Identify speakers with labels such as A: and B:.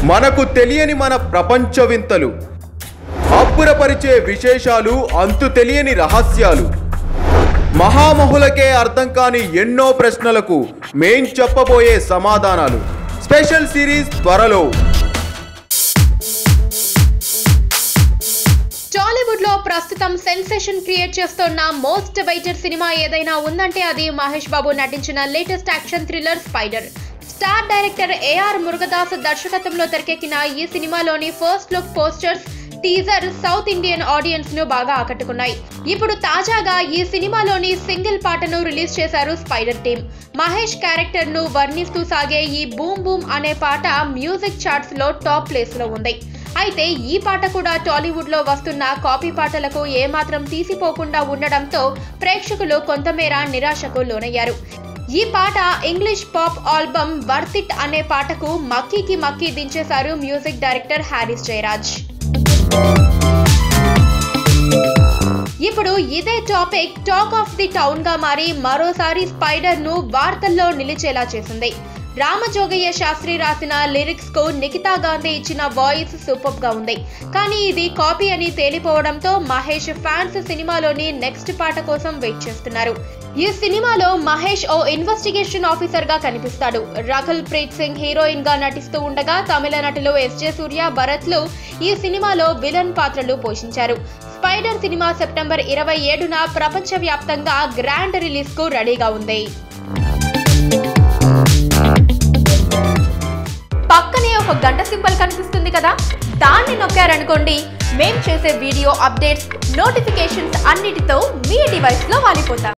A: మనకు తెలియని మన ప్రపంచ వింతలు, అబ్బురపరిచే విశేషాలు, అంతు తెలియని రహస్యాలు, మహామహులకే అర్థం కాని ఎన్నో ప్రశ్నలకు మేం చెప్పబోయే సమాధానాలు. స్పెషల్ సిరీస్ త్వరలో.
B: టాలీవుడ్ లో ప్రస్తుతం సెన్సేషన్ క్రియేట్ చేస్తున్న మోస్ట్ అవైటెడ్ సినిమా ఏదైనా ఉందంటే అది మహేష్ బాబు నటించిన latest action thriller Spyder. Star director AR Murugadoss దర్శకత్వంలో తెరకెక్కిన ఈ సినిమాలోని first look posters, teaser south Indian audience ను బాగా ఆకట్టుకున్నాయి. ఇప్పుడు తాజాగా ఈ సినిమాలోని సింగిల్ పాటను రిలీజ్ చేశారు స్పైడర్ టీమ్. మహేష్ క్యారెక్టర్ ను వర్ణిస్తూ సాగే ఈ బూమ్ బూమ్ అనే పాట మ్యూజిక్ చార్ట్స్ లో టాప్ ప్లేస్ లో ఉంది. అయితే ఈ పాట కూడా టాలీవుడ్ లో వస్తున్న కాపీ పాటలకు ఏమాత్రం తీసిపోకుండా ఉండడంతో ప్రేక్షకులు కొంతమేర నిరాశకు లోనయ్యారు. ఈ పాట English pop album worth it అనే పాటకు మక్కీకి మక్కీ దించేశారు మ్యూజిక్ డైరెక్టర్ హారిస్ జయరాజ్. ఇప్పుడు ఇదే topic talk of the town గా మారి మరోసారి స్పైడర్ ను వార్తల్లో నిలిచేలా చేసింది. రామజోగయ్య శాస్త్రి రాసిన లిరిక్స్ కు నిఖితా గాంధీ ఇచ్చిన వాయిస్ సూపర్ గా ఉంది. కానీ ఇది కాపీ అని తేలిపోవడంతో మహేష్ ఫ్యాన్స్ సినిమాలోని నెక్స్ట్ పాట కోసం వెయిట్ చేస్తున్నారు. ఈ సినిమాలో మహేష్ ఓ ఇన్వెస్టిగేషన్ ఆఫీసర్ గా కనిపిస్తాడు. రకుల్ ప్రీత్ సింగ్ హీరోయిన్ గా నటిస్తూ ఉండగా తమిళ నటులు ఎస్జే సూర్య, భరత్ లు ఈ సినిమాలో విలన్ పాత్రలు పోషించారు. స్పైడర్ సినిమా సెప్టెంబర్ 27న ప్రపంచవ్యాప్తంగా గ్రాండ్ రిలీజ్ కు రెడీగా ఉంది. పక్కనే ఒక గంట సింబల్ కనిపిస్తుంది కదా, దాన్ని నొక్కారనుకోండి, మేం చేసే వీడియో అప్డేట్స్, నోటిఫికేషన్స్ అన్నిటితో మీ డివైస్ లో వాలిపోతాం.